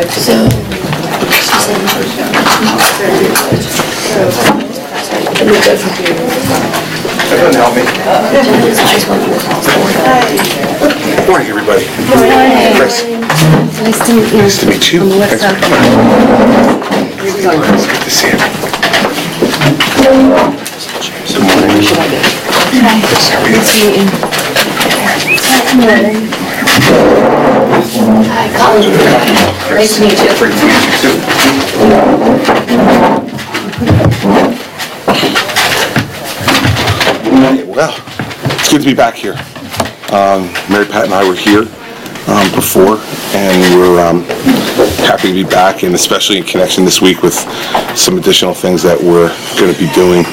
So, Everyone help me. Good morning, everybody. Good morning. Chris. Nice to meet you. Nice to meet you. Melissa. Thanks for coming. It's good to see you. Good morning. Hi. Chris, how are you? Nice to meet you. Good morning. Hi, Colin. Nice to meet you. Great to meet you, too. Well, it's good to be back here. Mary Pat and I were here before, and we're happy to be back, and especially in connection this week with some additional things that we're going to be doing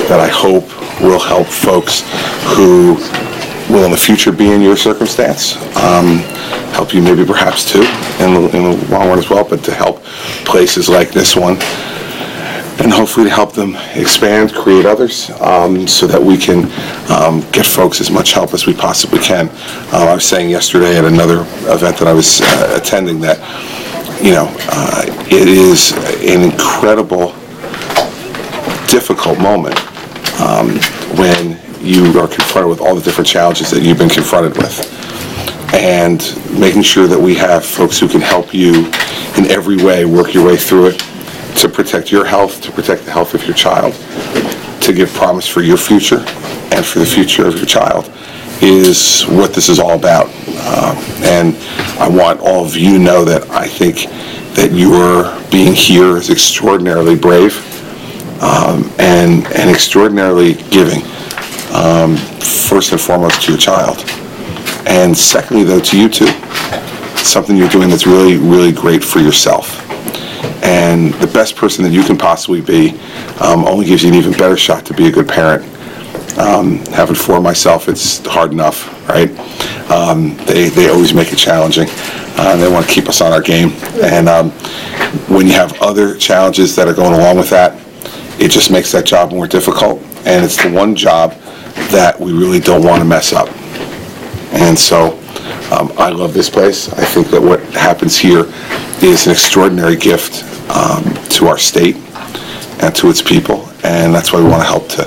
that I hope will help folks who will in the future be in your circumstance, help you maybe perhaps too in the long run as well, but to help places like this one, and hopefully to help them expand, create others, so that we can get folks as much help as we possibly can. I was saying yesterday at another event that I was attending that, it is an incredible, difficult moment when you are confronted with all the different challenges that you've been confronted with, and making sure that we have folks who can help you in every way work your way through it, to protect your health, to protect the health of your child, to give promise for your future and for the future of your child, is what this is all about. And I want all of you to know that I think that your being here is extraordinarily brave and extraordinarily giving, first and foremost to your child. And secondly, though, to you too. It's something you're doing that's really, really great for yourself. And the best person that you can possibly be only gives you an even better shot to be a good parent. Having four myself, it's hard enough, right? They always make it challenging. They want to keep us on our game. And when you have other challenges that are going along with that, it just makes that job more difficult. And it's the one job that we really don't want to mess up. And so I love this place. I think that what happens here is an extraordinary gift to our state and to its people, and that's why we want to help to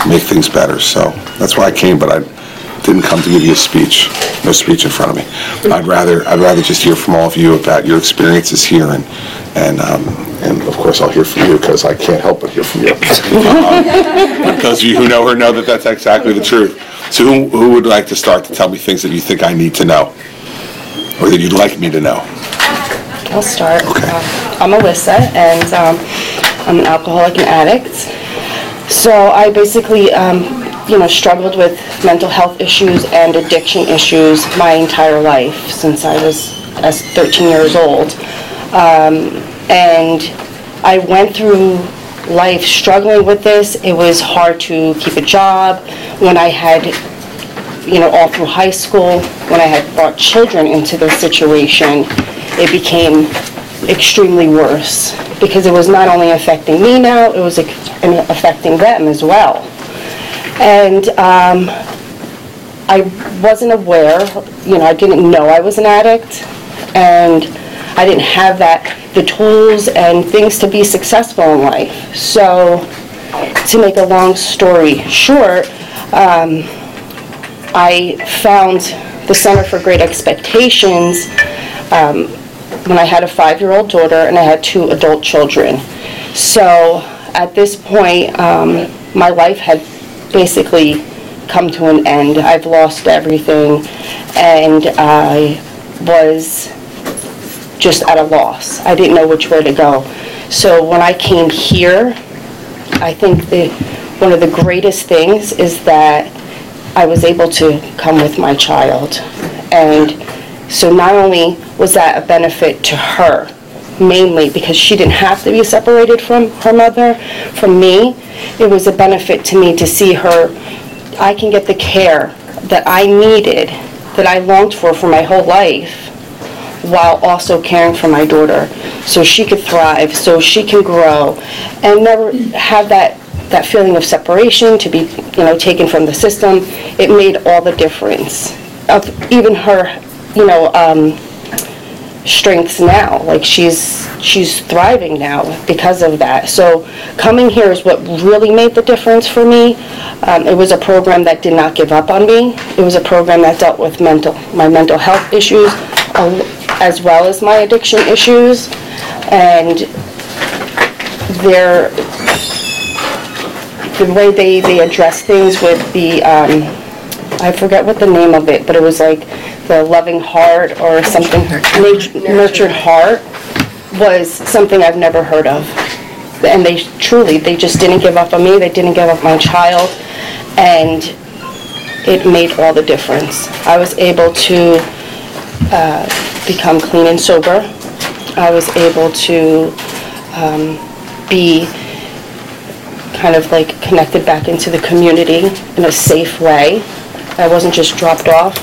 make things better. So that's why I came, but I didn't come to give you a speech. No speech in front of me. I'd rather just hear from all of you about your experiences here, and of course I'll hear from you because I can't help but hear from you. Those of you who know her know that that's exactly the truth. So who would like to start to tell me things that you think I need to know, or that you'd like me to know? I'll start. Okay. I'm Melissa, and I'm an alcoholic and addict. So I basically, struggled with mental health issues and addiction issues my entire life since I was 13 years old. And I went through life struggling with this. It was hard to keep a job. When I had, all through high school, when I had brought children into this situation, it became extremely worse because it was not only affecting me now, it was affecting them as well. And I wasn't aware, I didn't know I was an addict, and I didn't have the tools and things to be successful in life. So, to make a long story short, I found the Center for Great Expectations when I had a 5-year-old daughter and I had 2 adult children. So at this point, my life had basically come to an end. I've lost everything, and I was just at a loss. I didn't know which way to go. So when I came here, I think one of the greatest things is that I was able to come with my child. And so not only was that a benefit to her, mainly because she didn't have to be separated from her mother, from me, it was a benefit to me to see her. I can get the care that I needed, that I longed for my whole life, while also caring for my daughter, so she could thrive, so she can grow, and never have that feeling of separation, to be taken from the system. It made all the difference of even her strengths now. Like she's thriving now because of that. So coming here is what really made the difference for me. It was a program that did not give up on me. It was a program that dealt with my mental health issues as well as my addiction issues. And the way they address things with the, I forget what the name of it, but it was like the loving heart or something, nurtured heart, was something I've never heard of. And they just didn't give up on me, they didn't give up my child, and it made all the difference. I was able to become clean and sober. I was able to be kind of like connected back into the community in a safe way. I wasn't just dropped off,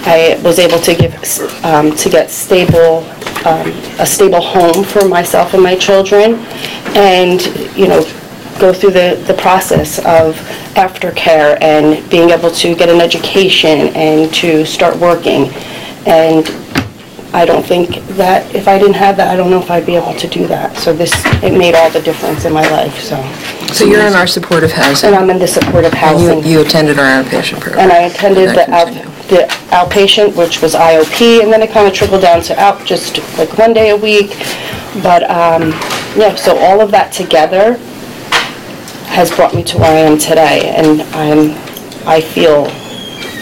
I was able to get a stable home for myself and my children, and go through the process of aftercare and being able to get an education and to start working. And I don't think that if I didn't have that, I don't know if I'd be able to do that. So it made all the difference in my life. So you're in our supportive housing. And I'm in the supportive housing. You attended our outpatient program. And I attended the outpatient, which was IOP, and then it kind of trickled down to just like 1 day a week. But so all of that together has brought me to where I am today, and I feel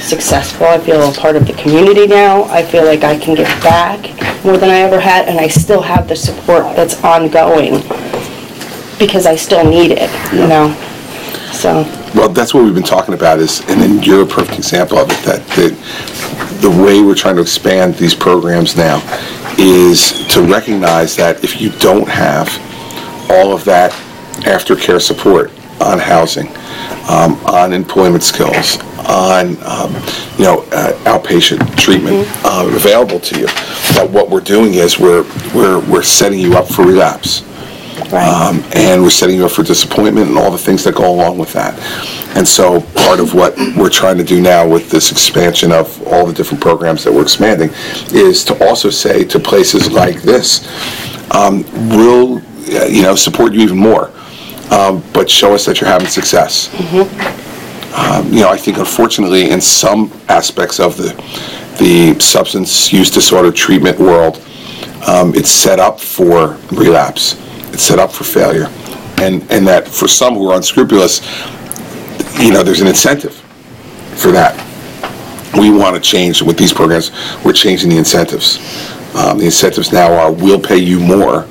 successful. I feel a part of the community now. I feel like I can give back more than I ever had, and I still have the support that's ongoing because I still need it, So. Well, that's what we've been talking about and then you're a perfect example of it, that the way we're trying to expand these programs now is to recognize that if you don't have all of that aftercare support on housing, on employment skills, on outpatient treatment available to you, that what we're doing is we're setting you up for relapse. Right. And we're setting you up for disappointment and all the things that go along with that. And so part of what we're trying to do now with this expansion of all the different programs that we're expanding is to also say to places like this, we'll support you even more, but show us that you're having success. I think unfortunately in some aspects of the substance use disorder treatment world, it's set up for relapse. It's set up for failure. And that for some who are unscrupulous, there's an incentive for that. We want to change with these programs. We're changing the incentives. The incentives now are we'll pay you more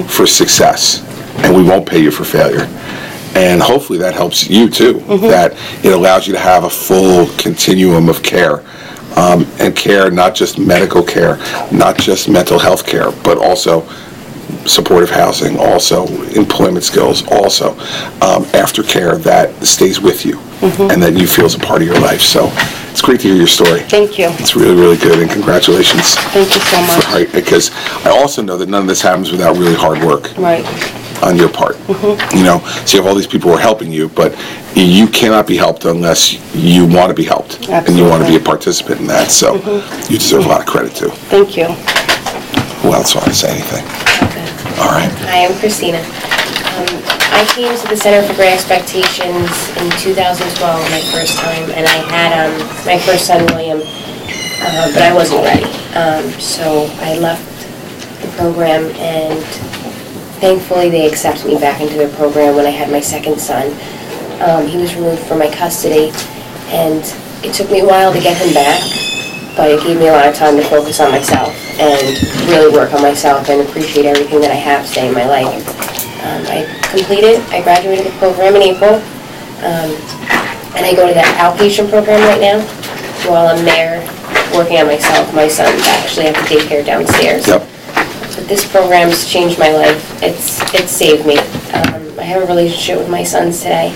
for success, and we won't pay you for failure. And hopefully that helps you too, that it allows you to have a full continuum of care. And care, not just medical care, not just mental health care, but also supportive housing, also employment skills, also aftercare that stays with you and that you feel is a part of your life. So it's great to hear your story. Thank you. It's really, really good, and congratulations. Thank you so much. Because I also know that none of this happens without really hard work. Right. On your part. So you have all these people who are helping you, but you cannot be helped unless you want to be helped. Absolutely. And you want to be a participant in that. So you deserve a lot of credit too. Thank you. Who else want to say anything? Okay. All right. Hi, I'm Christina. I came to the Center for Great Expectations in 2012, my first time, and I had my first son, William, but I wasn't ready. So I left the program, and thankfully they accepted me back into their program when I had my second son. He was removed from my custody, and it took me a while to get him back, but it gave me a lot of time to focus on myself and really work on myself and appreciate everything that I have today in my life. I graduated the program in April, and I go to that outpatient program right now. While I'm there working on myself, my son's actually at the daycare downstairs. Yep. But this program's changed my life. It's saved me. I have a relationship with my sons today,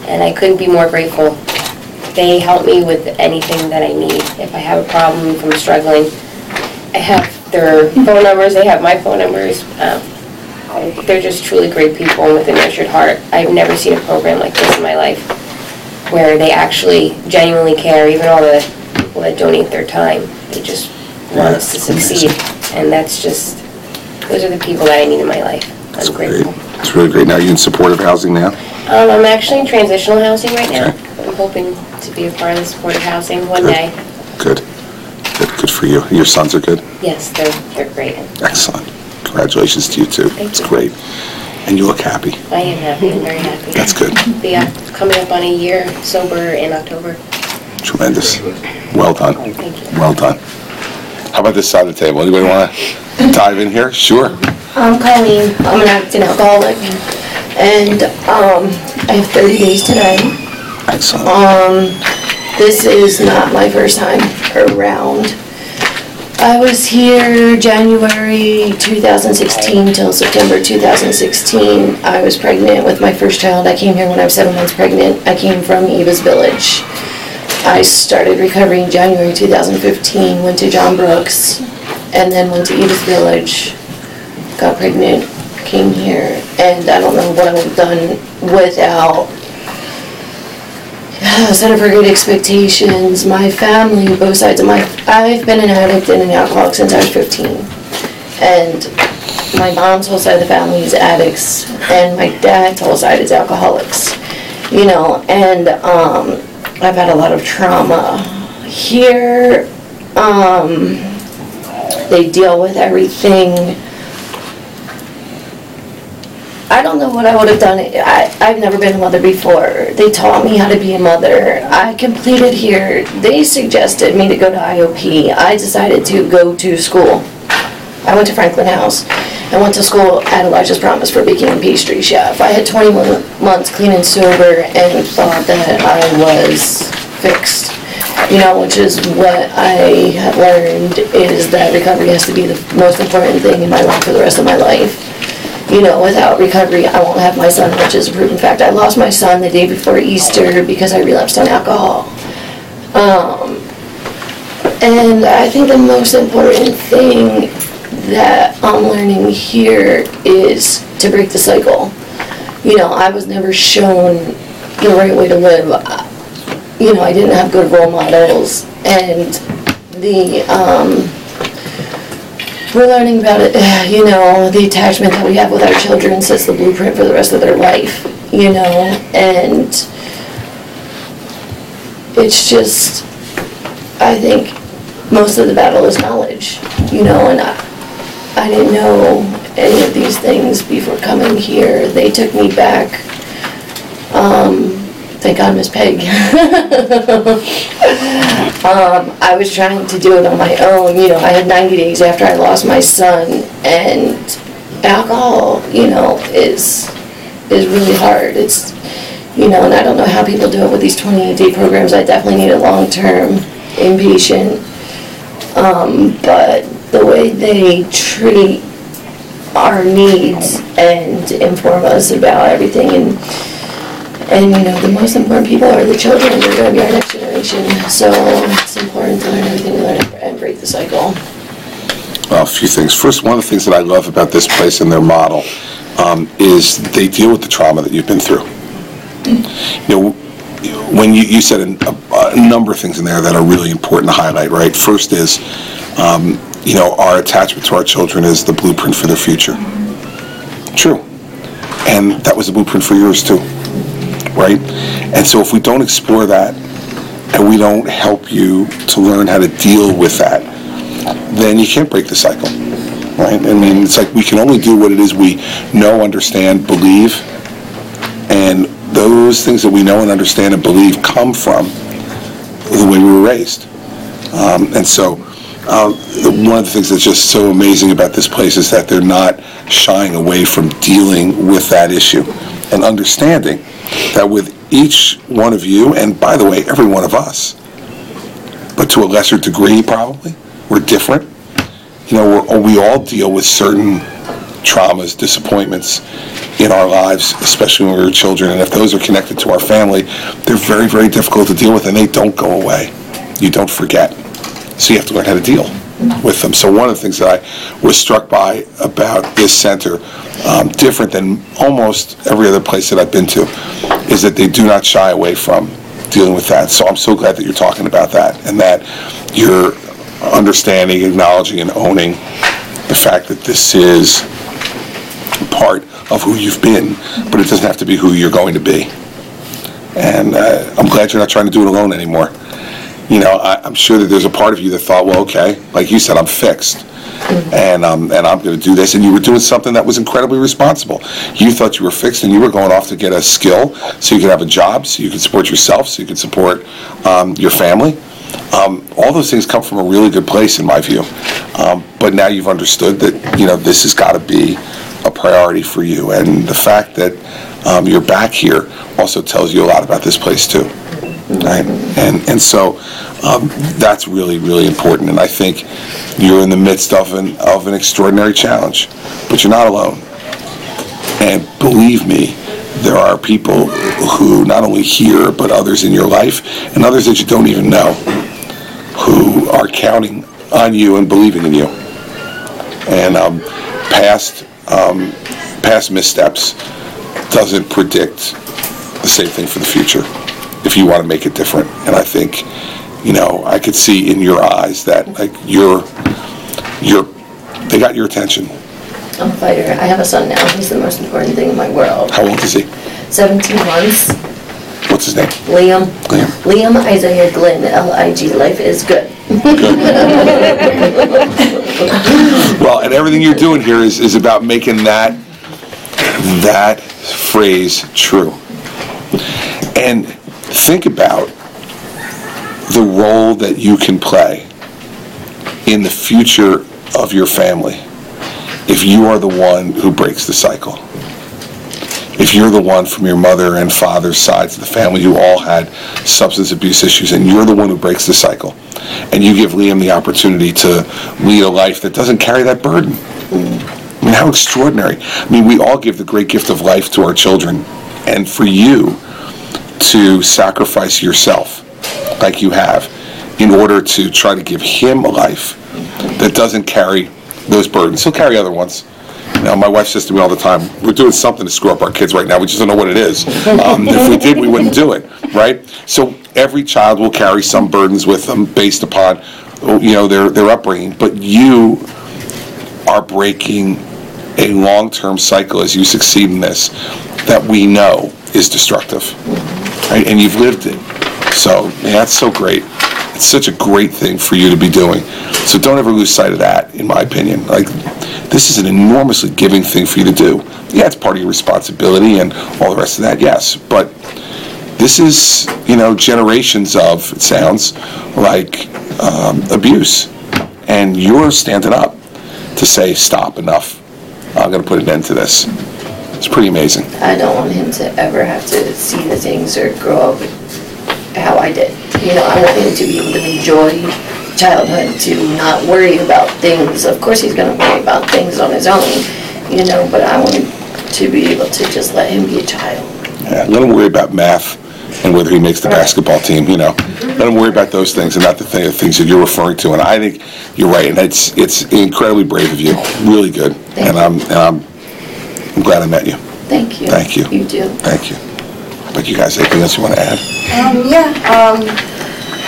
and I couldn't be more grateful. They help me with anything that I need. If I have a problem, if I'm struggling, I have their phone numbers, they have my phone numbers. They're just truly great people and with a nurtured heart. I've never seen a program like this in my life where they actually genuinely care, even all the people that donate their time. They just want us to succeed. And that's just, those are the people that I need in my life. I'm Great. grateful. It's really great. Now, are you in supportive housing now? I'm actually in transitional housing right now. Okay. I'm hoping to be a part of the supportive housing one Good. day. Good. Good for you. Your sons are good? Yes, they're great. Excellent. Congratulations to you, too. Thank It's you. great. And you look happy. I am happy, I'm very happy. That's good. Be coming up on a year sober in October. Tremendous. Well done. Thank you. Well done. How about this side of the table? Anybody want to dive in here? Sure. I'm Colleen. I'm an addict and alcoholic, and I have 30 days today. Excellent. This is not my first time around. I was here January 2016 till September 2016. I was pregnant with my first child. I came here when I was 7 months pregnant. I came from Eva's Village. I started recovering in January 2015, went to John Brooks, and then went to Eva's Village, got pregnant, came here, and I don't know what I would have done without Center for Great Expectations. My family, both sides of I've been an addict and an alcoholic since I was 15. And my mom's whole side of the family is addicts, and my dad's whole side is alcoholics. You know, and I've had a lot of trauma. Here, they deal with everything. I don't know what I would have done. I've never been a mother before. They taught me how to be a mother. I completed here. They suggested me to go to IOP. I decided to go to school. I went to Franklin House. I went to school at Elijah's Promise for baking and pastry chef. I had 21 months clean and sober and thought that I was fixed. You know, which is what I have learned, is that recovery has to be the most important thing in my life for the rest of my life. You know, without recovery, I won't have my son, which is a proven fact. I lost my son the day before Easter because I relapsed on alcohol. And I think the most important thing that I'm learning here is to break the cycle. You know, I was never shown the right way to live. You know, I didn't have good role models, and we're learning about it, you know, the attachment that we have with our children sets the blueprint for the rest of their life, you know, and it's just, I think most of the battle is knowledge, you know, and I didn't know any of these things before coming here. They took me back, thank God, Miss Peg. I was trying to do it on my own. You know, I had 90 days after I lost my son, and alcohol, you know, is really hard. It's, you know, and I don't know how people do it with these 28-day programs. I definitely need a long-term inpatient. But the way they treat our needs and inform us about everything, and you know, the most important people are the children. They're going to be our next generation. So it's important to learn everything we learn and break the cycle. Well, a few things. First, one of the things that I love about this place and their model is they deal with the trauma that you've been through. You know, when you said a number of things in there that are really important to highlight, right? First is, you know, our attachment to our children is the blueprint for their future. True. And that was the blueprint for yours, too. Right? And so if we don't explore that, and we don't help you to learn how to deal with that, then you can't break the cycle, right? I mean, it's like we can only do what it is we know, understand, believe, and those things that we know and understand and believe come from the way we were raised. And so one of the things that's just so amazing about this place is that they're not shying away from dealing with that issue and understanding that with each one of you, and by the way, every one of us, but to a lesser degree probably, we're different. You know, we all deal with certain traumas, disappointments in our lives, especially when we were children, and if those are connected to our family, they're very, very difficult to deal with, and they don't go away. You don't forget. So you have to learn how to deal with them. So one of the things that I was struck by about this center, different than almost every other place that I've been to, is that they do not shy away from dealing with that. So I'm so glad that you're talking about that, and that you're understanding, acknowledging, and owning the fact that this is part of who you've been, but it doesn't have to be who you're going to be. And I'm glad you're not trying to do it alone anymore. You know, I'm sure that there's a part of you that thought, well, okay, like you said, I'm fixed. And I'm going to do this. And you were doing something that was incredibly responsible. You thought you were fixed, and you were going off to get a skill so you could have a job, so you could support yourself, so you could support your family. All those things come from a really good place, in my view. But now you've understood that, you know, this has got to be a priority for you. And the fact that you're back here also tells you a lot about this place, too. Right? And so that's really, really important. And I think you're in the midst of an extraordinary challenge, but you're not alone. And believe me, there are people who not only here, but others in your life and others that you don't even know who are counting on you and believing in you. And past missteps doesn't predict the same thing for the future if you want to make it different. And I think, you know, I could see in your eyes that, like, they got your attention. I'm a fighter. I have a son now. He's the most important thing in my world. How old is he? 17 months. What's his name? Liam. Liam. Liam Isaiah Glenn, L-I-G. Life is good. Well, and everything you're doing here is about making that phrase true. And think about the role that you can play in the future of your family if you are the one who breaks the cycle. If you're the one from your mother and father's sides of the family who all had substance abuse issues, and you're the one who breaks the cycle, and you give Liam the opportunity to lead a life that doesn't carry that burden. I mean, how extraordinary. I mean, we all give the great gift of life to our children, and for you to sacrifice yourself like you have in order to try to give him a life that doesn't carry those burdens. He'll carry other ones. You know, my wife says to me all the time, we're doing something to screw up our kids right now. We just don't know what it is. If we did, we wouldn't do it, right? So every child will carry some burdens with them based upon, you know, their upbringing. But you are breaking a long-term cycle as you succeed in this that we know is destructive, right? And you've lived it. So, yeah, that's so great. It's such a great thing for you to be doing. So don't ever lose sight of that, in my opinion. Like, this is an enormously giving thing for you to do. Yeah, it's part of your responsibility and all the rest of that, yes. But this is, you know, generations of, it sounds like, abuse. And you're standing up to say, stop, enough. I'm going to put an end to this. It's pretty amazing. I don't want him to ever have to see the things or grow up how I did. You know, I want him to be able to enjoy childhood, to not worry about things. Of course he's going to worry about things on his own, you know, but I want him to be able to just let him be a child. Yeah, let him worry about math and whether he makes the basketball team, you know. Let him worry about those things and not the things that you're referring to. And I think you're right, and it's incredibly brave of you. Really good. Thank you. I'm glad I met you. Thank you. Thank you. You too. Thank you. But you guys, anything else you want to add?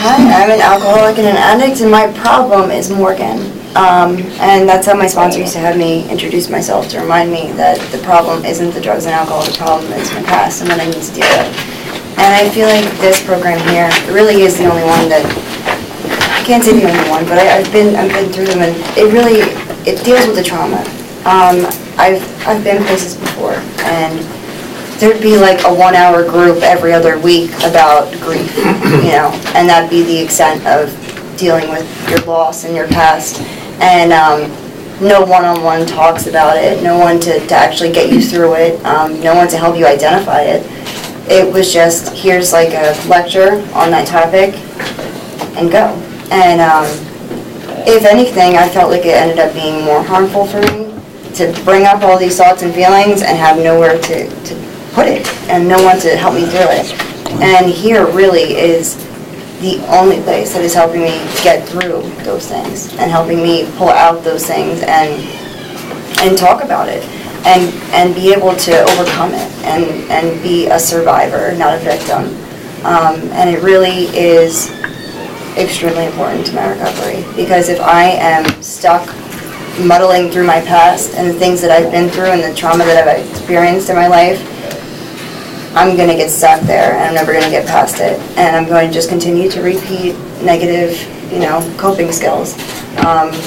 Hi, I'm an alcoholic and an addict, and my problem is Morgan. And that's how my sponsor used to have me introduce myself, to remind me that the problem isn't the drugs and alcohol, the problem is my past and what I need to deal with. And I feel like this program here really is the only one that, I can't say the only one, but I've been through them, and it deals with the trauma. I've been places before, and there'd be like a 1-hour group every other week about grief, you know, and that'd be the extent of dealing with your loss and your past. And no one-on-one talks about it, no one to actually get you through it, no one to help you identify it. It was just, here's like a lecture on that topic, and go. And if anything, I felt like it ended up being more harmful for me to bring up all these thoughts and feelings and have nowhere to put it, and no one to help me through it. And here really is the only place that is helping me get through those things and helping me pull out those things and talk about it and be able to overcome it and be a survivor, not a victim. And it really is extremely important to my recovery, because if I am stuck muddling through my past and the things that I've been through and the trauma that I've experienced in my life, I'm going to get stuck there and I'm never going to get past it. And I'm going to just continue to repeat negative, coping skills,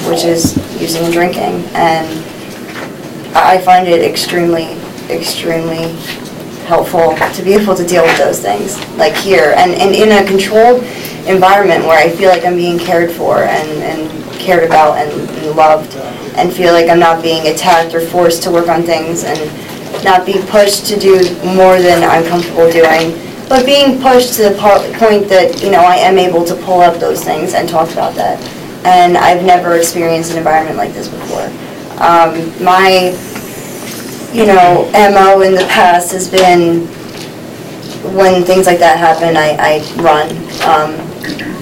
which is using and drinking. And I find it extremely, extremely helpful to be able to deal with those things, like here. And in a controlled environment where I feel like I'm being cared for and cared about and loved, and feel like I'm not being attacked or forced to work on things and not being pushed to do more than I'm comfortable doing, but being pushed to the point that, I am able to pull up those things and talk about that. And I've never experienced an environment like this before. My, MO in the past has been, when things like that happen, I run.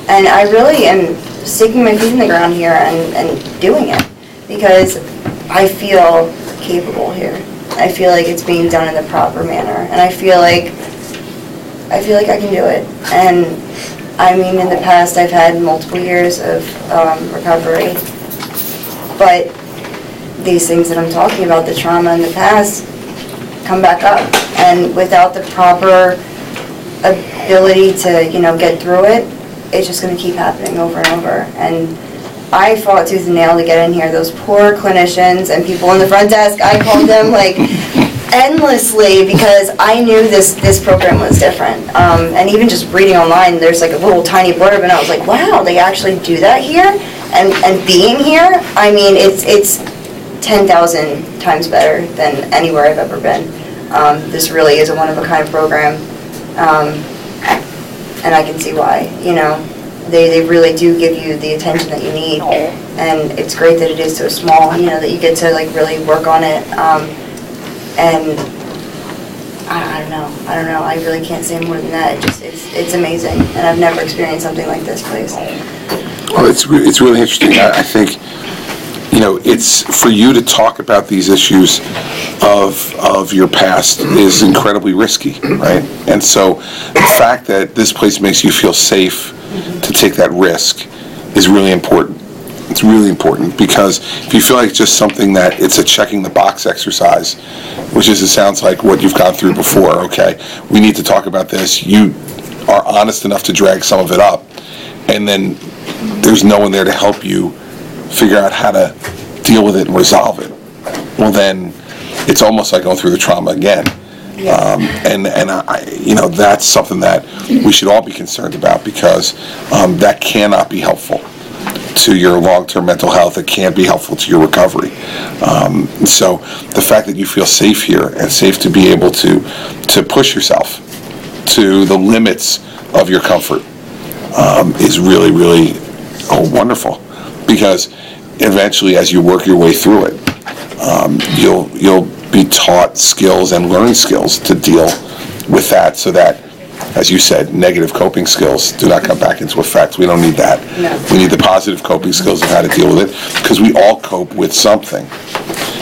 And I really am sticking my feet in the ground here and doing it, because I feel capable here. I feel like it's being done in the proper manner, and I feel like I can do it. And I mean, in the past I've had multiple years of recovery, but these things that I'm talking about, the trauma in the past, come back up, and without the proper ability to get through it, it's just going to keep happening over and over. And I fought tooth and nail to get in here. Those poor clinicians and people in the front desk, I called them like endlessly, because I knew this program was different. And even just reading online, there's like a little tiny blurb, and I was like, wow, they actually do that here? And being here, I mean, it's 10,000 times better than anywhere I've ever been. This really is a one-of-a-kind program. And I can see why, they really do give you the attention that you need, and it's great that it is so small, that you get to like really work on it, and I don't know, I really can't say more than that. It's amazing, and I've never experienced something like this place. Well, it's really interesting. I think, it's for you to talk about these issues of your past is incredibly risky, right? And so the fact that this place makes you feel safe to take that risk is really important. It's really important, because if you feel like it's just something that it's a checking the box exercise, which is, it sounds like what you've gone through before, okay, we need to talk about this. You are honest enough to drag some of it up, and then there's no one there to help you figure out how to deal with it and resolve it. Well, then it's almost like going through the trauma again. And I, that's something that we should all be concerned about, because that cannot be helpful to your long-term mental health. It can't be helpful to your recovery. So the fact that you feel safe here and safe to be able to push yourself to the limits of your comfort is really, really wonderful, because eventually, as you work your way through it, you'll be taught skills and learn skills to deal with that, so that, as you said, negative coping skills do not come back into effect. We don't need that. No. We need the positive coping skills of how to deal with it, because we all cope with something.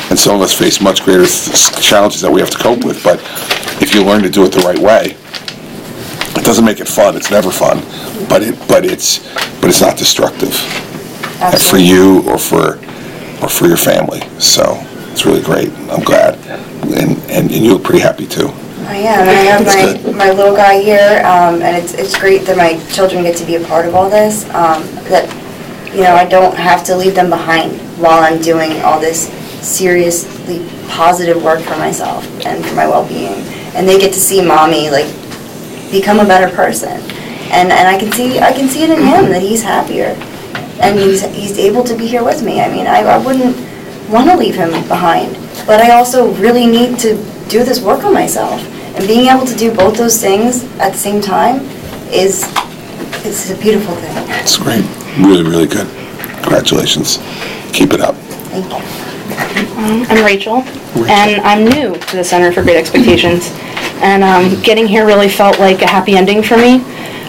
And some of us face much greater challenges that we have to cope with, but if you learn to do it the right way, it doesn't make it fun. It's never fun, but it's not destructive. For you or for your family. So it's really great. I'm glad, and you look pretty happy too. I am, and I have my little guy here, and it's great that my children get to be a part of all this. That I don't have to leave them behind while I'm doing all this seriously positive work for myself and for my well-being, and they get to see mommy become a better person, and I can see it in him that he's happier. And he's able to be here with me. I mean, I wouldn't want to leave him behind, but I also really need to do this work on myself. And being able to do both those things at the same time is a beautiful thing. It's great. Really, really good. Congratulations. Keep it up. Thank you. I'm Rachel, and I'm new to the Center for Great Expectations. And getting here really felt like a happy ending for me.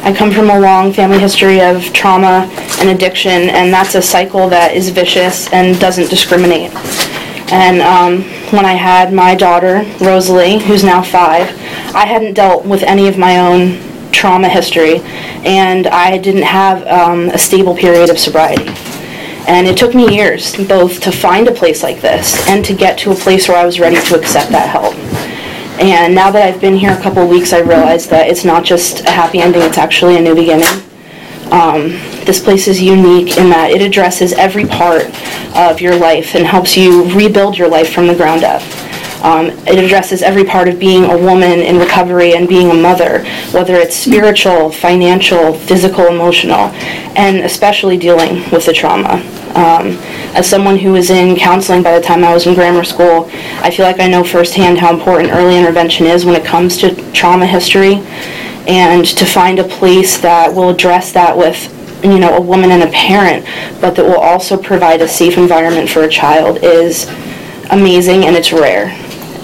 I come from a long family history of trauma and addiction, and that's a cycle that is vicious and doesn't discriminate. And when I had my daughter, Rosalie, who's now 5, I hadn't dealt with any of my own trauma history, and I didn't have a stable period of sobriety. And it took me years both to find a place like this and to get to a place where I was ready to accept that help. And now that I've been here a couple of weeks, I realized that it's not just a happy ending, it's actually a new beginning. This place is unique in that it addresses every part of your life and helps you rebuild your life from the ground up. It addresses every part of being a woman in recovery and being a mother, whether it's spiritual, financial, physical, emotional, and especially dealing with the trauma. As someone who was in counseling by the time I was in grammar school, I feel like I know firsthand how important early intervention is when it comes to trauma history, and to find a place that will address that with, a woman and a parent, but that will also provide a safe environment for a child is amazing, and it's rare.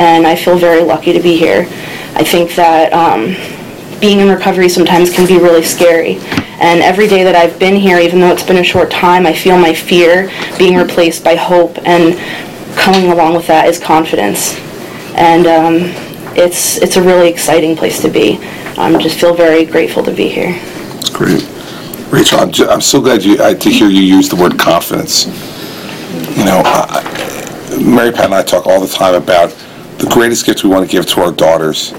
And I feel very lucky to be here. I think that being in recovery sometimes can be really scary. And every day that I've been here, even though it's been a short time, I feel my fear being replaced by hope, and coming along with that is confidence. And it's a really exciting place to be. I just feel very grateful to be here. Great. Rachel, I'm so glad to hear you use the word confidence. Mary Pat and I talk all the time about the greatest gift we want to give to our daughters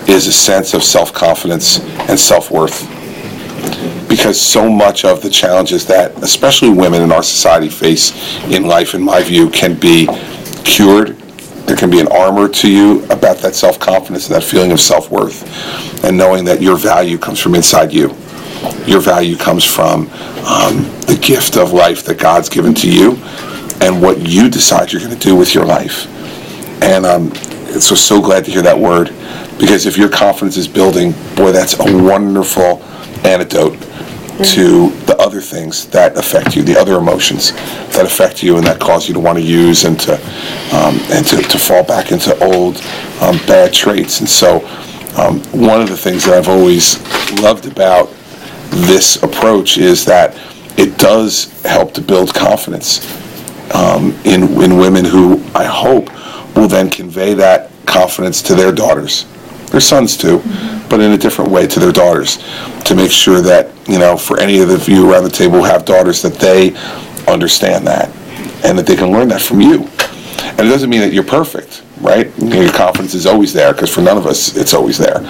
is a sense of self-confidence and self-worth. Because so much of the challenges that especially women in our society face in life, in my view, can be cured. There can be an armor to you about that self-confidence and that feeling of self-worth, and knowing that your value comes from inside you. Your value comes from the gift of life that God's given to you and what you decide you're going to do with your life. And so glad to hear that word, because if your confidence is building, boy, that's a wonderful antidote to the other things that affect you, the other emotions that affect you and that cause you to want to use and to fall back into old bad traits. And so one of the things that I've always loved about this approach is that it does help to build confidence in women who I hope will then convey that confidence to their daughters, their sons too, but in a different way to their daughters, to make sure that, for any of you around the table who have daughters, that they understand that and that they can learn that from you. And it doesn't mean that you're perfect, right? Your confidence is always there, because for none of us it's always there.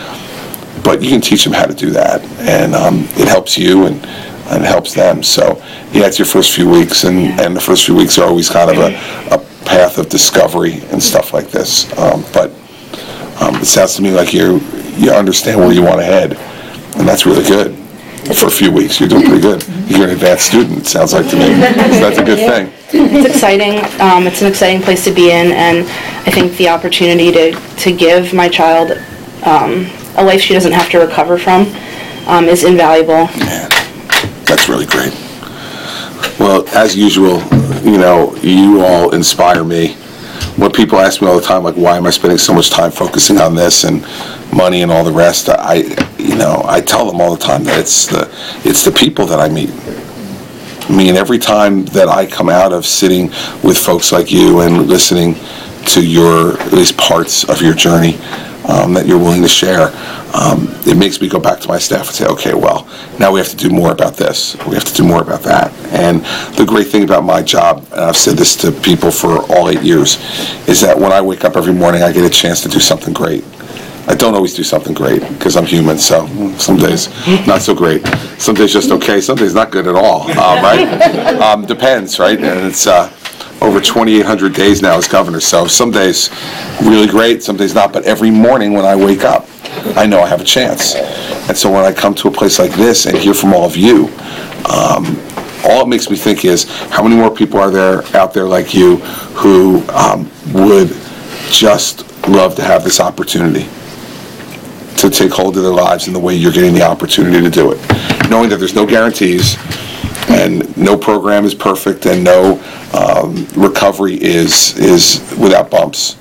But you can teach them how to do that, and it helps you and it helps them. So, yeah, it's your first few weeks, and the first few weeks are always kind of a path of discovery and stuff like this. But it sounds to me like you understand where you want to head, and that's really good. For a few weeks, you're doing pretty good. You're an advanced student, it sounds like to me. So that's a good thing. It's exciting. It's an exciting place to be in, and I think the opportunity to give my child a life she doesn't have to recover from is invaluable. Man, that's really great. Well, as usual, you all inspire me. When people ask me all the time, like, why am I spending so much time focusing on this and money and all the rest, I tell them all the time that it's the people that I meet. I mean, every time that I come out of sitting with folks like you and listening to at least parts of your journey that you're willing to share, it makes me go back to my staff and say, okay, well, now we have to do more about this. We have to do more about that. And the great thing about my job, and I've said this to people for all 8 years, is that when I wake up every morning, I get a chance to do something great. I don't always do something great, because I'm human, so some days not so great. Some days just okay, some days not good at all, right? Depends, right? And it's over 2,800 days now as governor, so some days really great, some days not, but every morning when I wake up, I know I have a chance. And so when I come to a place like this and hear from all of you, all it makes me think is, how many more people are there out there like you who would just love to have this opportunity to take hold of their lives in the way you're getting the opportunity to do it, knowing that there's no guarantees and no program is perfect and no recovery is without bumps,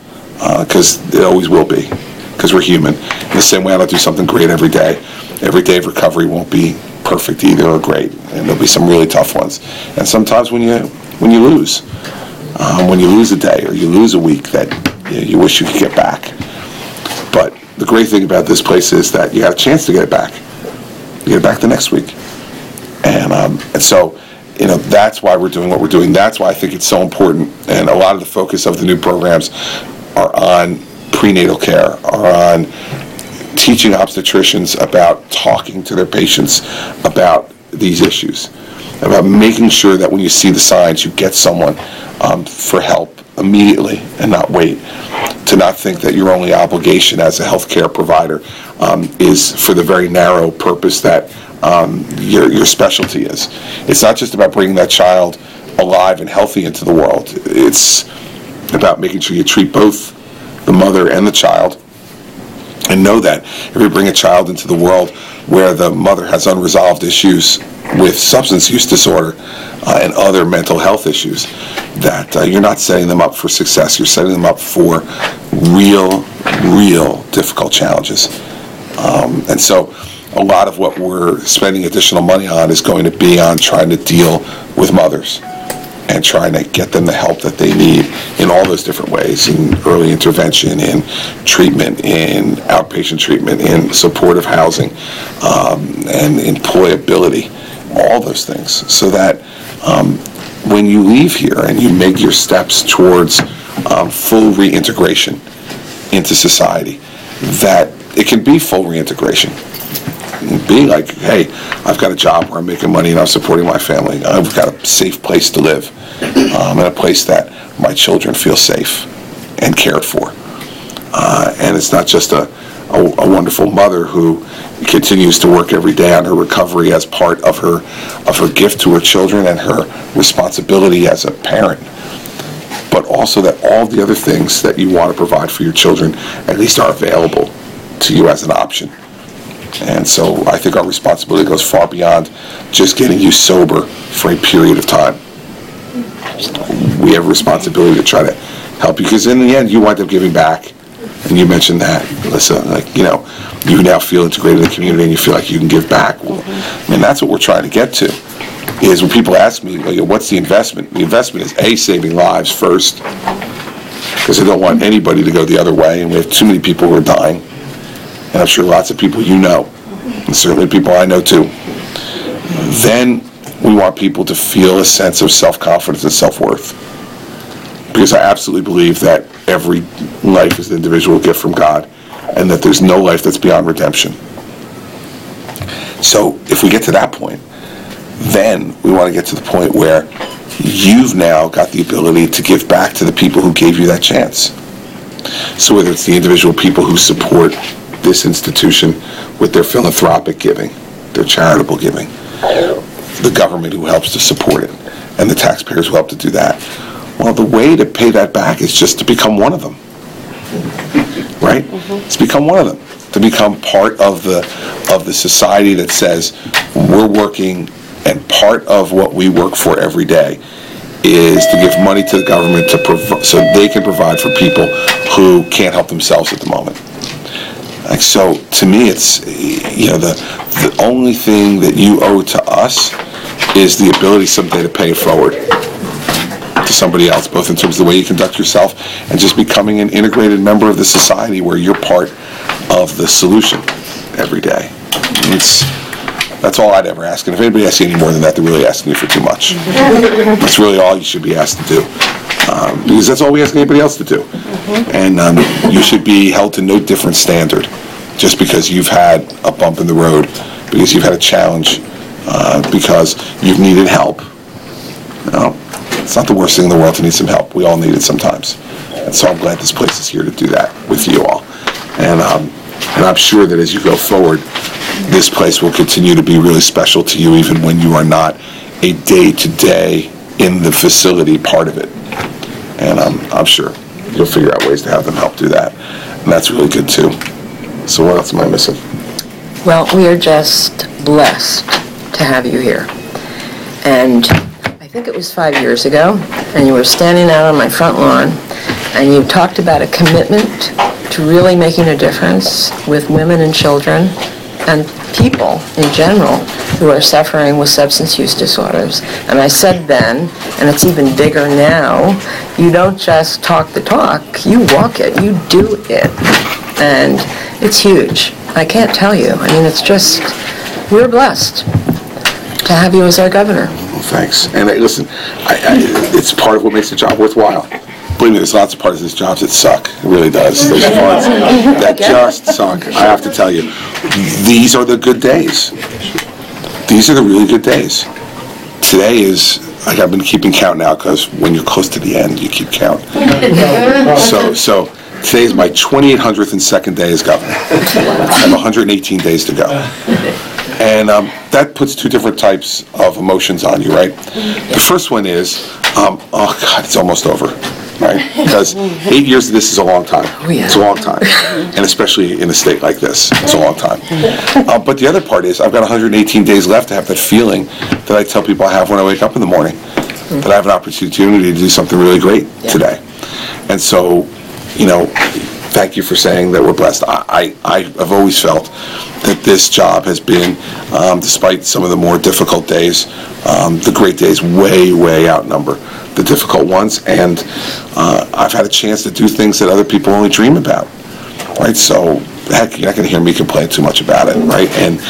because it always will be, because we're human. In the same way, I don't do something great every day. Every day of recovery won't be perfect either or great, and there'll be some really tough ones. And sometimes when you lose a day or you lose a week that you wish you could get back. But the great thing about this place is that you have a chance to get it back. You get it back the next week. And so that's why we're doing what we're doing. That's why I think it's so important. And a lot of the focus of the new programs are on prenatal care, are on teaching obstetricians about talking to their patients about these issues, about making sure that when you see the signs, you get someone for help immediately and not wait. To not think that your only obligation as a healthcare provider is for the very narrow purpose that your specialty is. It's not just about bringing that child alive and healthy into the world. It's about making sure you treat both the mother and the child, and know that if you bring a child into the world where the mother has unresolved issues with substance use disorder and other mental health issues, that you're not setting them up for success. You're setting them up for real difficult challenges. And so a lot of what we're spending additional money on is going to be on trying to deal with mothers and trying to get them the help that they need in all those different ways, in early intervention, in treatment, in outpatient treatment, in supportive housing, and employability, all those things, so that when you leave here and you make your steps towards full reintegration into society, that it can be full reintegration. Be like, hey, I've got a job where I'm making money and I'm supporting my family. I've got a safe place to live, and a place that my children feel safe and cared for. And it's not just a wonderful mother who continues to work every day on her recovery as part of her gift to her children and her responsibility as a parent, but also that all the other things that you want to provide for your children at least are available to you as an option. And so I think our responsibility goes far beyond just getting you sober for a period of time. We have a responsibility to try to help you, because in the end you wind up giving back. And you mentioned that, Alyssa, you now feel integrated in the community and you feel like you can give back. Well, that's what we're trying to get to, is when people ask me, what's the investment? The investment is saving lives first, because I don't want anybody to go the other way, and we have too many people who are dying. And I'm sure lots of people you know, and certainly people I know too. Then we want people to feel a sense of self-confidence and self-worth. Because I absolutely believe that every life is an individual gift from God, and that there's no life that's beyond redemption. So if we get to that point, then we want to get to the point where you've now got the ability to give back to the people who gave you that chance. So whether it's the individual people who support this institution with their philanthropic giving, their charitable giving, the government who helps to support it, and the taxpayers who help to do that. Well, the way to pay that back is just to become one of them, right? It's become one of them, to become part of the society that says we're working, and part of what we work for every day is to give money to the government so they can provide for people who can't help themselves at the moment. So to me, it's the only thing that you owe to us is the ability someday to pay it forward to somebody else, both in terms of the way you conduct yourself and just becoming an integrated member of the society where you're part of the solution every day. That's all I'd ever ask. And if anybody asks you any more than that, they're really asking you for too much. That's really all you should be asked to do. Because that's all we ask anybody else to do. And you should be held to no different standard just because you've had a bump in the road, because you've had a challenge, because you've needed help. It's not the worst thing in the world to need some help. We all need it sometimes. And so I'm glad this place is here to do that with you all. And I'm sure that as you go forward, this place will continue to be really special to you even when you are not a day-to-day in the facility part of it. And I'm sure you'll figure out ways to have them help do that. And that's really good too. So what else am I missing? Well, we are just blessed to have you here. And I think it was 5 years ago, and you were standing out on my front lawn, and you talked about a commitment to really making a difference with women and children and people in general who are suffering with substance use disorders. And I said then, and it's even bigger now, you don't just talk the talk, you walk it, you do it. And it's huge. I can't tell you. I mean, it's just, we're blessed to have you as our governor. Well, thanks. And listen, it's part of what makes the job worthwhile. Believe me, there's lots of parts of this job that suck. It really does. There's parts that just suck. I have to tell you, these are the good days. These are the really good days. Today is, like, I've been keeping count now, because when you're close to the end, you keep count. So today is my 2,802nd day as governor. I have 118 days to go. And that puts two different types of emotions on you, right? The first one is, oh God, it's almost over, right? Because 8 years of this is a long time. It's a long time. And especially in a state like this, it's a long time. But the other part is, I've got 118 days left to have that feeling that I tell people I have when I wake up in the morning, that I have an opportunity to do something really great today. And so, you know, thank you for saying that we're blessed. I've always felt that this job has been, despite some of the more difficult days, the great days way outnumber the difficult ones, and I've had a chance to do things that other people only dream about, right? So, heck, you're not going to hear me complain too much about it, right? And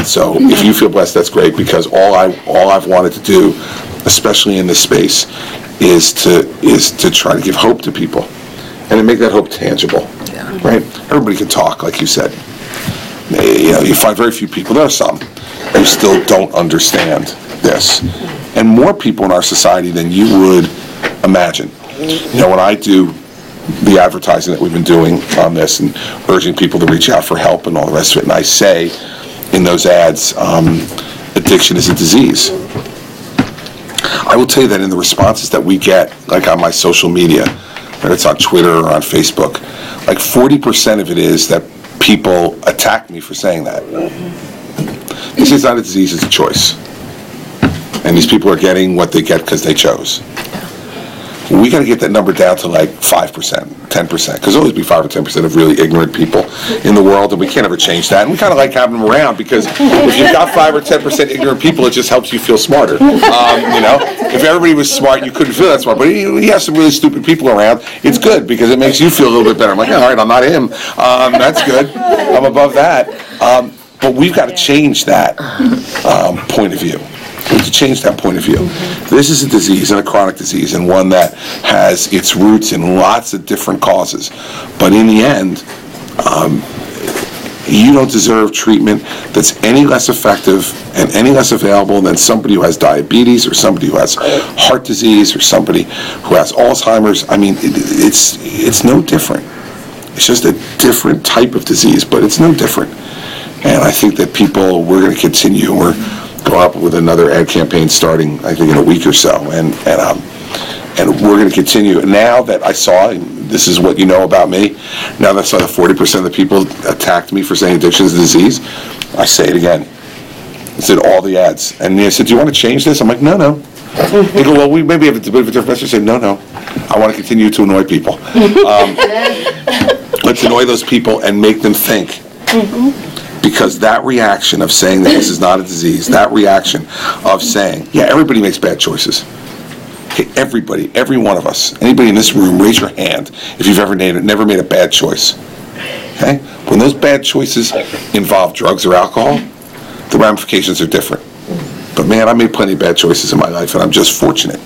so, if you feel blessed, that's great, because all I've wanted to do, especially in this space, is to try to give hope to people, and to make that hope tangible, right? Everybody can talk, like you said. You know, you find very few people, there are some, who still don't understand this. And more people in our society than you would imagine. You know, when I do the advertising that we've been doing on this and urging people to reach out for help and all the rest of it, and I say in those ads, addiction is a disease. I will tell you that in the responses that we get, like on my social media, whether it's on Twitter or on Facebook, like 40% of it is that people attack me for saying that. This is not a disease, it's a choice. And these people are getting what they get because they chose. We got to get that number down to like 5%, 10%, because there'll always be 5 or 10% of really ignorant people in the world, and we can't ever change that. And we kind of like having them around, because if you've got 5 or 10% ignorant people, it just helps you feel smarter. You know, if everybody was smart, you couldn't feel that smart. But you have some really stupid people around, it's good, because it makes you feel a little bit better. I'm like, all right, I'm not him. That's good. I'm above that. But we've got to change that point of view. We have to change that point of view. This is a disease, and a chronic disease, and one that has its roots in lots of different causes. But in the end, you don't deserve treatment that's any less effective and any less available than somebody who has diabetes, or somebody who has heart disease, or somebody who has Alzheimer's. I mean, it's no different. It's just a different type of disease, but it's no different. And I think that we're going to continue. We're going up with another ad campaign starting, I think, in a week or so, and we're going to continue. Now that I saw, and this is what you know about me, now that I saw that 40% of the people attacked me for saying addiction is a disease, I say it again. I said all the ads, and they said, "Do you want to change this?" I'm like, "No." They go, "Well, we maybe have a bit of a different message." I say, "No. I want to continue to annoy people. Let's annoy those people and make them think." Because that reaction of saying that this is not a disease, that reaction of saying, yeah, everybody makes bad choices. Okay, everybody, every one of us, anybody in this room, raise your hand if you've never made a bad choice. Okay? When those bad choices involve drugs or alcohol, the ramifications are different. But man, I made plenty of bad choices in my life, and I'm just fortunate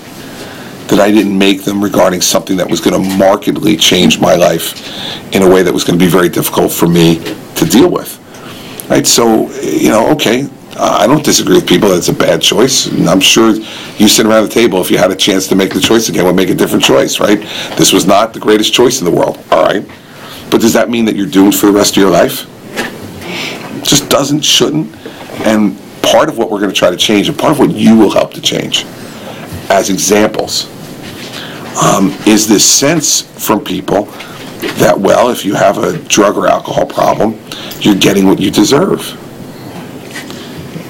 that I didn't make them regarding something that was going to markedly change my life in a way that was going to be very difficult for me to deal with. Right, so, you know, okay, I don't disagree with people that it's a bad choice, and I'm sure you sit around the table, if you had a chance to make the choice again, would make a different choice, right? This was not the greatest choice in the world, all right? But does that mean that you're doomed for the rest of your life? It just doesn't, shouldn't, and part of what we're going to try to change, and part of what you will help to change, as examples, is this sense from people that, well, if you have a drug or alcohol problem, you're getting what you deserve.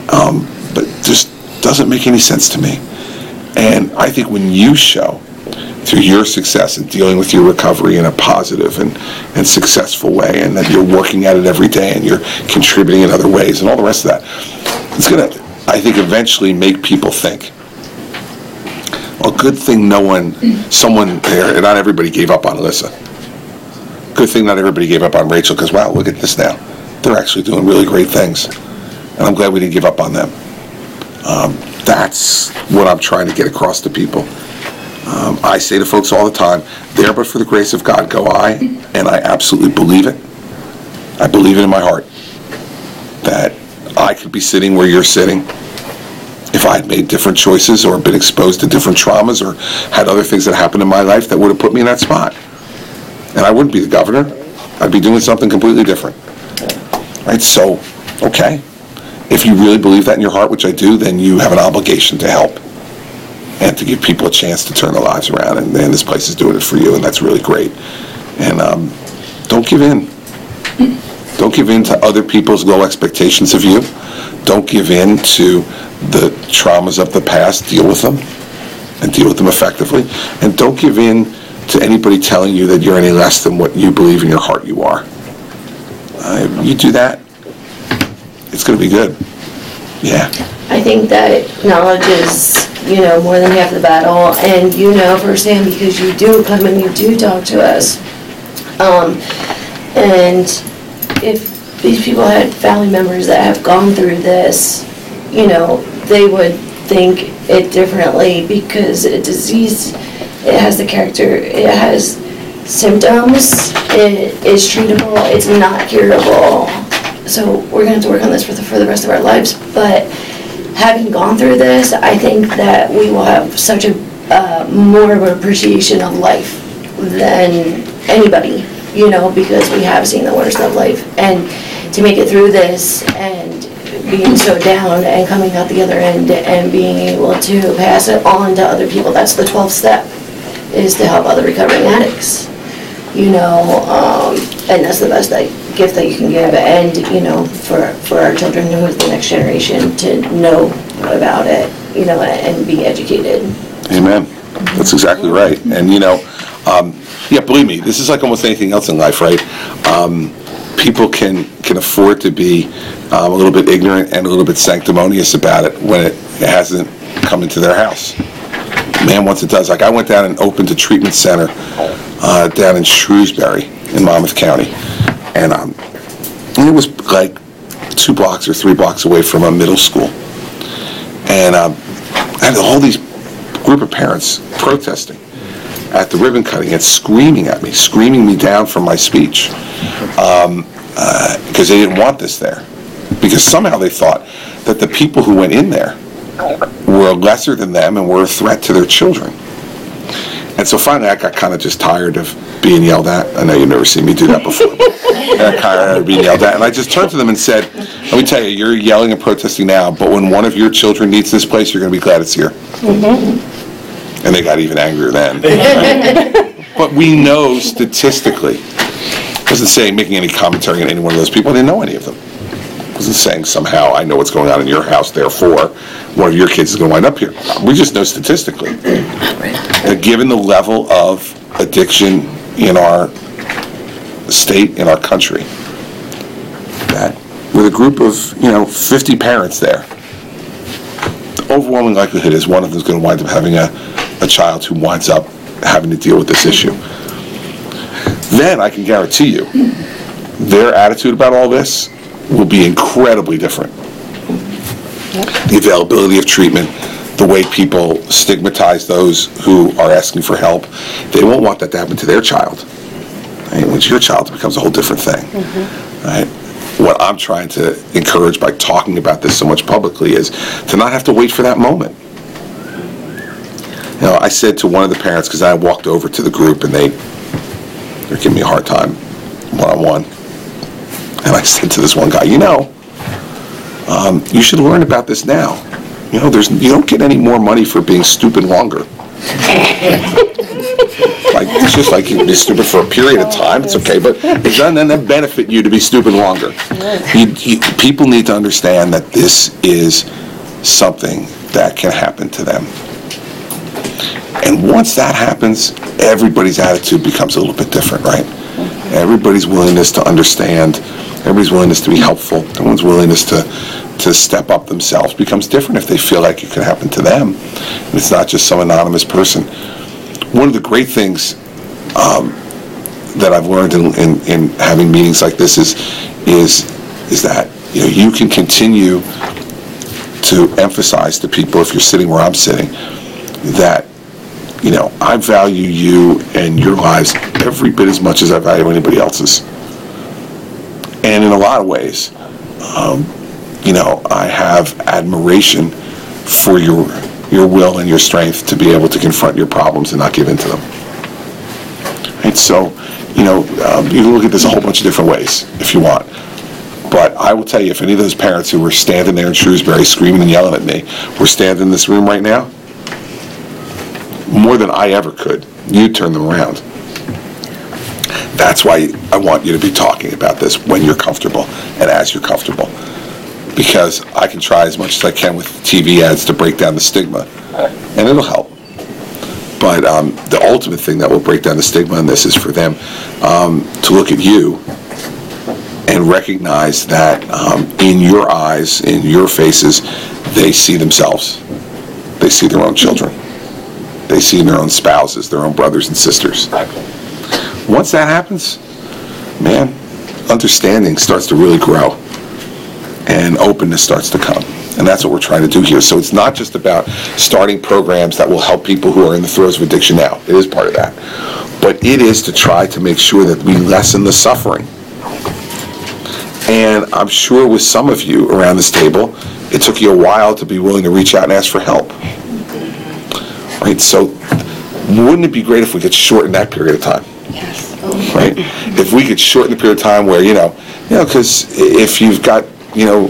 But it just doesn't make any sense to me. And I think when you show, through your success in dealing with your recovery in a positive and successful way, and that you're working at it every day, and you're contributing in other ways, and all the rest of that, it's going to, I think, eventually make people think, well, good thing someone there, not everybody gave up on Alyssa. Good thing not everybody gave up on Rachel, because, wow, look at this now. They're actually doing really great things. And I'm glad we didn't give up on them. That's what I'm trying to get across to people. I say to folks all the time, there but for the grace of God go I, and I absolutely believe it. I believe it in my heart that I could be sitting where you're sitting if I had made different choices or been exposed to different traumas or had other things that happened in my life that would have put me in that spot. And I wouldn't be the governor. I'd be doing something completely different. Right? So, okay. If you really believe that in your heart, which I do, then you have an obligation to help and to give people a chance to turn their lives around. And this place is doing it for you, and that's really great. And don't give in. Don't give in to other people's low expectations of you. Don't give in to the traumas of the past. Deal with them, and deal with them effectively. And don't give in to anybody telling you that you're any less than what you believe in your heart you are. You do that, it's going to be good. Yeah. I think that knowledge is, more than half the battle, and firsthand because you do come and you do talk to us. And if these people had family members that have gone through this, they would think it differently because a disease, it has the character, it has symptoms, it is treatable, it's not curable. So we're going to have to work on this for the rest of our lives. But having gone through this, I think that we will have such a more of an appreciation of life than anybody, because we have seen the worst of life. And to make it through this and being so down and coming out the other end and being able to pass it on to other people, that's the 12th step, is to help other recovering addicts. And that's the best gift that you can give, and for our children, who is the next generation, to know about it, and be educated. Amen. That's exactly right. And believe me, this is like almost anything else in life, right? People can afford to be a little bit ignorant and a little bit sanctimonious about it when it hasn't come into their house. Man, once it does, like I went down and opened a treatment center down in Shrewsbury in Monmouth County, and it was like 2 blocks or 3 blocks away from a middle school, and I had all these group of parents protesting at the ribbon cutting and screaming at me, screaming me down from my speech, because they didn't want this there, because somehow they thought that the people who went in there were lesser than them and were a threat to their children. And so finally I got kind of just tired of being yelled at. I know you've never seen me do that before. And I kind of tired of being yelled at. And I just turned to them and said, let me tell you, you're yelling and protesting now, but when one of your children needs this place, you're going to be glad it's here. Mm-hmm. And they got even angrier then. Right? But we know statistically, I wasn't saying making any commentary on any one of those people. I didn't know any of them. I wasn't saying somehow I know what's going on in your house, therefore one of your kids is going to wind up here. We just know statistically that given the level of addiction in our state, in our country, that with a group of 50 parents there, the overwhelming likelihood is one of them is going to wind up having a child who winds up having to deal with this issue. Then I can guarantee you their attitude about all this will be incredibly different. The availability of treatment, the way people stigmatize those who are asking for help, they won't want that to happen to their child. Right? When it's your child, it becomes a whole different thing. Mm-hmm. Right? What I'm trying to encourage by talking about this so much publicly is to not have to wait for that moment. I said to one of the parents, because I walked over to the group and they're giving me a hard time one-on-one, and I said to this one guy, you should learn about this now. You don't get any more money for being stupid longer. It's just like you can be stupid for a period of time, it's okay, but it doesn't benefit you to be stupid longer. People need to understand that this is something that can happen to them. And once that happens, everybody's attitude becomes a little bit different, right? Everybody's willingness to understand, everybody's willingness to be helpful, everyone's willingness to step up themselves becomes different if they feel like it can happen to them. And it's not just some anonymous person. One of the great things that I've learned in having meetings like this is that you can continue to emphasize to people, if you're sitting where I'm sitting, that, you know, I value you and your lives every bit as much as I value anybody else's. And in a lot of ways, you know, I have admiration for your will and your strength to be able to confront your problems and not give in to them. And so, you know, you can look at this a whole bunch of different ways if you want. But I will tell you, if any of those parents who were standing there in Shrewsbury screaming and yelling at me were standing in this room right now, more than I ever could, you'd turn them around. That's why I want you to be talking about this when you're comfortable and as you're comfortable. Because I can try as much as I can with TV ads to break down the stigma, and it'll help. But the ultimate thing that will break down the stigma in this is for them to look at you and recognize that in your eyes, in your faces, they see themselves. They see their own children. They see their own spouses, their own brothers and sisters. Once that happens, man, understanding starts to really grow and openness starts to come. And that's what we're trying to do here. So it's not just about starting programs that will help people who are in the throes of addiction now. It is part of that. But it is to try to make sure that we lessen the suffering. And I'm sure with some of you around this table, it took you a while to be willing to reach out and ask for help. Right? So wouldn't it be great if we could shorten that period of time? Yes. Right? If we could shorten the period of time where, you know, because if you've got, you know,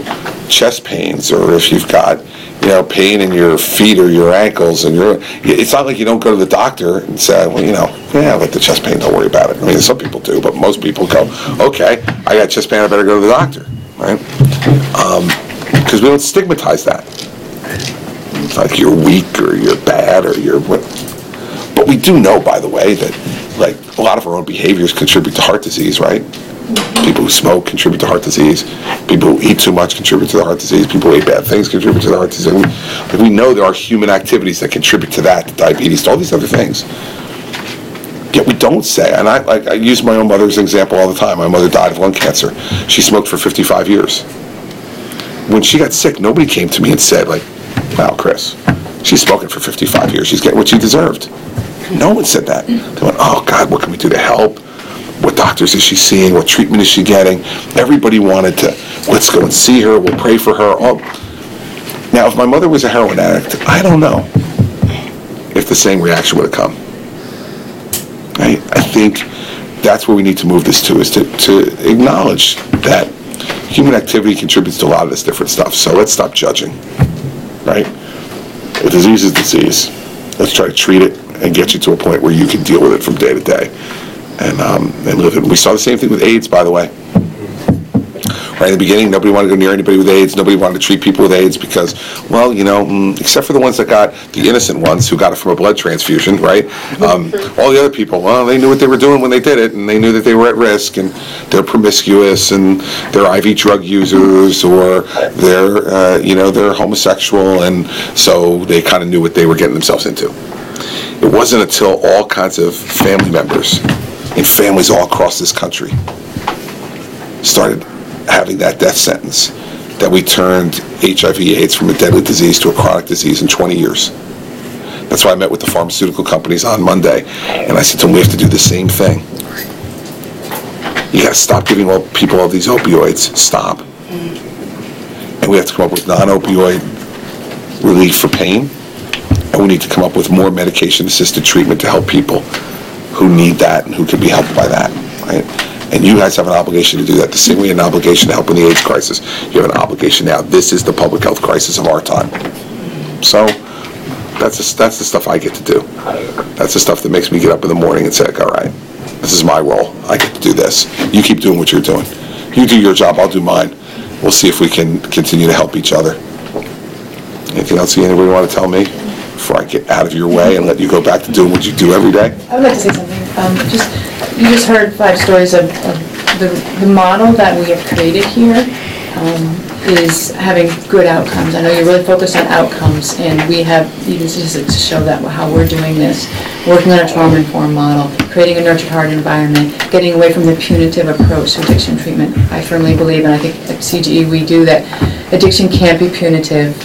chest pains, or if you've got, you know, pain in your feet or your ankles, and it's not like you don't go to the doctor and say, well, you know, yeah, but the chest pain, don't worry about it. I mean, some people do, but most people go, okay, I got chest pain, I better go to the doctor, right? Because we don't stigmatize that. It's like you're weak or you're bad or you're what. But we do know, by the way, that like a lot of our own behaviors contribute to heart disease, right? People who smoke contribute to heart disease. People who eat too much contribute to the heart disease. People who eat bad things contribute to the heart disease. We know there are human activities that contribute to that, to diabetes, to all these other things. Yet we don't say, and I use my own mother as an example all the time. My mother died of lung cancer. She smoked for 55 years. When she got sick, nobody came to me and said, like, wow, Chris, she's smoking for 55 years. She's getting what she deserved. No one said that. They went, oh, God, what can we do to help? What doctors is she seeing? What treatment is she getting? Everybody wanted to, let's go and see her. We'll pray for her. Oh. Now, if my mother was a heroin addict, I don't know if the same reaction would have come. Right? I think that's where we need to move this to, is to acknowledge that human activity contributes to a lot of this different stuff. So let's stop judging. Right? A disease is disease. Let's try to treat it and get you to a point where you can deal with it from day to day. And live it. We saw the same thing with AIDS, by the way. Right in the beginning, nobody wanted to go near anybody with AIDS. Nobody wanted to treat people with AIDS because, well, you know, except for the ones that got, the innocent ones who got it from a blood transfusion, right? All the other people, well, they knew what they were doing when they did it, and they knew that they were at risk, and they're promiscuous, and they're IV drug users, or they're homosexual, and so they kind of knew what they were getting themselves into. It wasn't until all kinds of family members in families all across this country started having that death sentence that we turned HIV/AIDS from a deadly disease to a chronic disease in 20 years. That's why I met with the pharmaceutical companies on Monday, and I said to them, we have to do the same thing. You got to stop giving people all these opioids. Stop. And we have to come up with non-opioid relief for pain, and we need to come up with more medication-assisted treatment to help people who need that and who can be helped by that, right? And you guys have an obligation to do that. The same way you have an obligation to help in the AIDS crisis, you have an obligation now. This is the public health crisis of our time. So that's the stuff I get to do. That's the stuff that makes me get up in the morning and say, all right, this is my role. I get to do this. You keep doing what you're doing. You do your job, I'll do mine. We'll see if we can continue to help each other. Anything else anybody want to tell me before I get out of your way and let you go back to doing what you do every day? I would like to say something. You just heard 5 stories of the model that we have created here is having good outcomes. I know you're really focused on outcomes, and we have even statistics to show that how we're doing this, working on a trauma-informed model, creating a nurtured heart environment, getting away from the punitive approach to addiction treatment. I firmly believe, and I think at CGE we do, that addiction can't be punitive.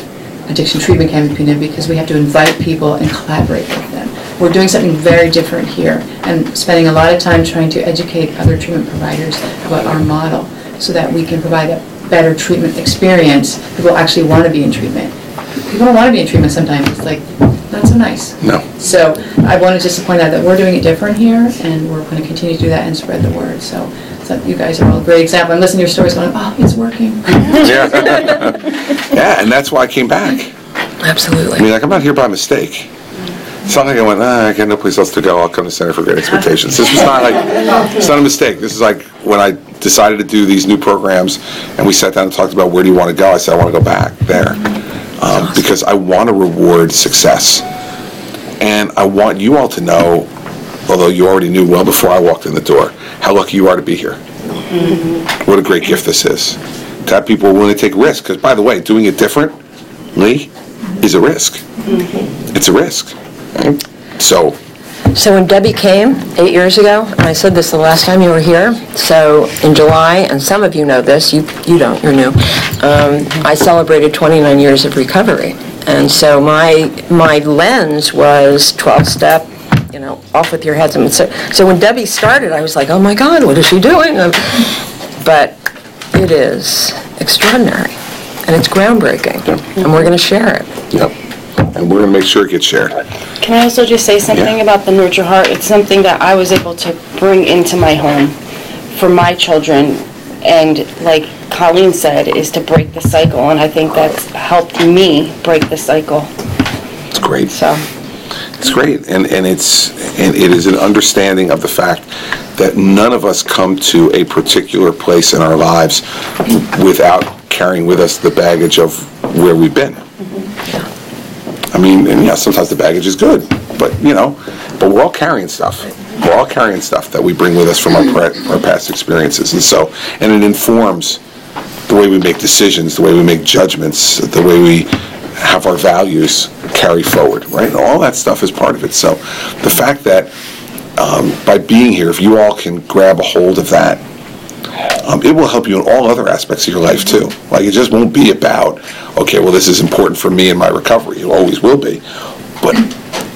addiction treatment campaign because we have to invite people and collaborate with them. We're doing something very different here and spending a lot of time trying to educate other treatment providers about our model so that we can provide a better treatment experience. People actually want to be in treatment. People don't want to be in treatment sometimes. It's like, not so nice. No. So I wanted just to point out that we're doing it different here, and we're going to continue to do that and spread the word. So you guys are all a great example. I'm listening to your stories going, oh, it's working. Yeah. Yeah, and that's why I came back. Absolutely. I mean, like, I'm not here by mistake. It's not like I went, I got no place else to go, I'll come to Center for Great Expectations. This was not like, it's not a mistake. This is like when I decided to do these new programs and we sat down and talked about where do you want to go, I said I want to go back there. Because I want to reward success. And I want you all to know, although you already knew well before I walked in the door, how lucky you are to be here. Mm-hmm. What a great gift this is. To have people willing to take risks. Because, by the way, doing it differently is a risk. Mm-hmm. It's a risk. Right? So when Debbie came 8 years ago, and I said this the last time you were here, so in July, and some of you know this, you don't, you're new, I celebrated 29 years of recovery. And so my lens was 12-step, off with your heads. So when Debbie started, I was like, oh my God, what is she doing? But it is extraordinary, and it's groundbreaking, and we're going to share it. Yep. And we're going to make sure it gets shared. Can I also just say something about the Nurture Heart? It's something that I was able to bring into my home for my children, and like Colleen said, is to break the cycle, and I think that's helped me break the cycle. It's great. So. It's great, and it is an understanding of the fact that none of us come to a particular place in our lives without carrying with us the baggage of where we've been. I mean, and yeah, sometimes the baggage is good, but but we're all carrying stuff. We're all carrying stuff that we bring with us from our past experiences, and it informs the way we make decisions, the way we make judgments, the way we have our values carry forward, right? And all that stuff is part of it. So the fact that by being here, if you all can grab a hold of that, it will help you in all other aspects of your life too. Like, it just won't be about, okay, well, this is important for me in my recovery. It always will be. But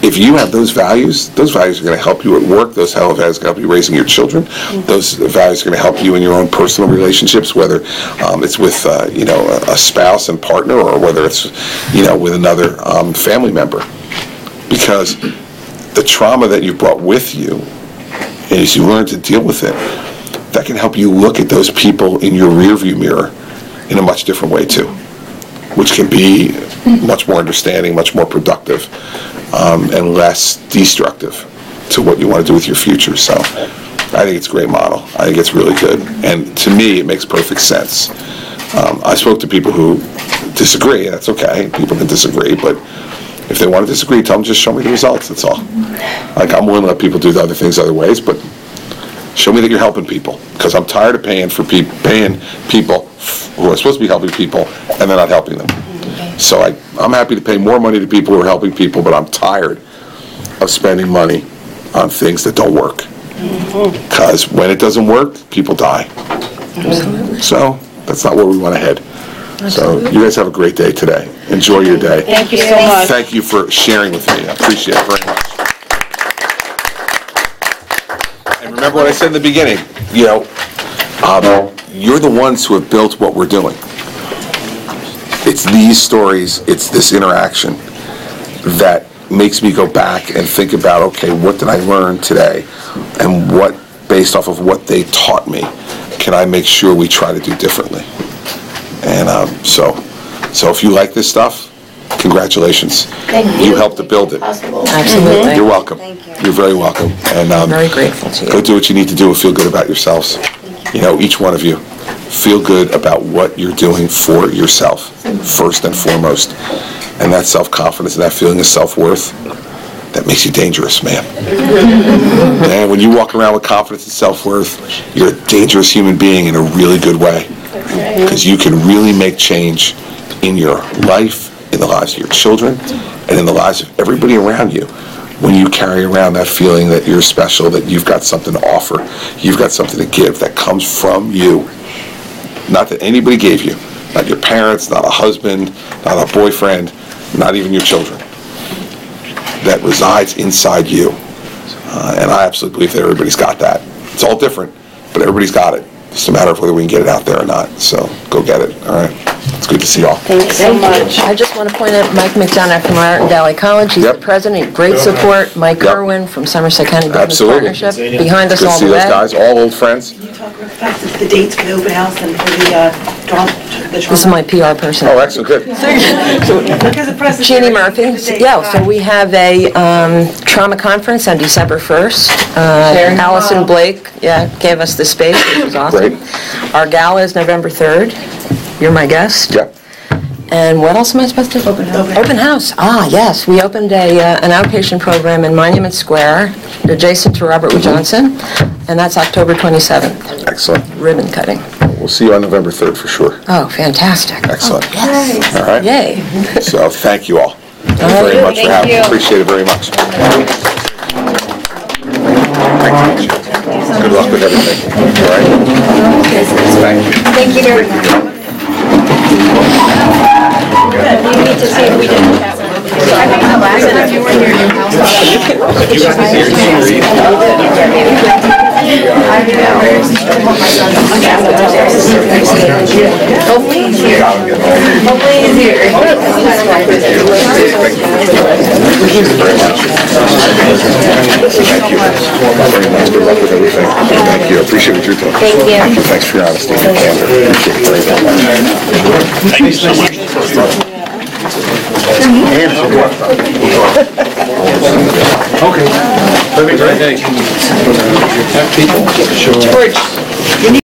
if you have those values are going to help you at work. Those values are going to help you raising your children. Those values are going to help you in your own personal relationships, whether it's with a spouse and partner, or whether it's with another family member. Because the trauma that you brought with you, and as you learn to deal with it, that can help you look at those people in your rearview mirror in a much different way too, which can be much more understanding, much more productive, and less destructive to what you want to do with your future. So I think it's a great model. I think it's really good. And to me, it makes perfect sense. I spoke to people who disagree, and that's okay. People can disagree, but if they want to disagree, tell them just show me the results, that's all. Like, I'm willing to let people do the other things other ways, but show me that you're helping people, because I'm tired of paying people who are supposed to be helping people and they're not helping them. So I'm happy to pay more money to people who are helping people, but I'm tired of spending money on things that don't work. Because when it doesn't work, people die. Absolutely. So that's not where we want to head. So you guys have a great day today. Enjoy your day. Thank you so much. Thank you for sharing with me. I appreciate it very much. And remember what I said in the beginning, you're the ones who have built what we're doing. It's these stories, it's this interaction that makes me go back and think about, okay, what did I learn today? And what, based off of what they taught me, can I make sure we try to do differently? And so if you like this stuff, congratulations. Thank you. You helped to build it. Absolutely. You're welcome. Thank you. You're very welcome. And I'm very grateful to you. go do what you need to do and feel good about yourselves. Each one of you. Feel good about what you're doing for yourself, first and foremost. And that self-confidence and that feeling of self-worth, that makes you dangerous, man. And when you walk around with confidence and self-worth, you're a dangerous human being in a really good way. Because you can really make change in your life, in the lives of your children, and in the lives of everybody around you. When you carry around that feeling that you're special, that you've got something to offer, you've got something to give that comes from you. Not that anybody gave you. Not your parents, not a husband, not a boyfriend, not even your children, that resides inside you. And I absolutely believe that everybody's got that. It's all different, but everybody's got it. It's a matter of whether we can get it out there or not. So go get it, all right? It's good to see y'all. Thank you so much. I just want to point out Mike McDonough from Raritan Valley College. He's the Yep. president. Great support. Mike Yep. Irwin from Somerset County Business Absolutely. Partnership. Behind us Good to all see the those way. guys, all old friends. Can you talk real fast, the dates for the open house and for the trauma? This is my PR person. Oh, excellent, good. Because the press is Jeannie very- Murphy. the dates. Yeah, so we have a trauma conference on December 1st. Allison Blake, gave us the space, which was awesome. Great. Our gala is November 3rd. You're my guest. Yep. And what else am I supposed to? Open house. Open house. Ah, yes. We opened an outpatient program in Monument Square, adjacent to Robert Wood Johnson, and that's October 27th. Excellent. Ribbon cutting. We'll see you on November 3rd for sure. Oh, fantastic. Excellent. Oh, yes. All right? Yay. So thank you all very much for having me. Appreciate it very much. Thank you. Good luck with everything. All right? Thank you. Thank you very much. We need to see if we didn't chat with Hopefully he's here. Hopefully he's here. Thank you very much. Good luck with everything. Thank you. I appreciate what you're doing. Thank you. Thanks for your honesty and candor. Appreciate it very much. Thank you so much. Okay. Perfect. George.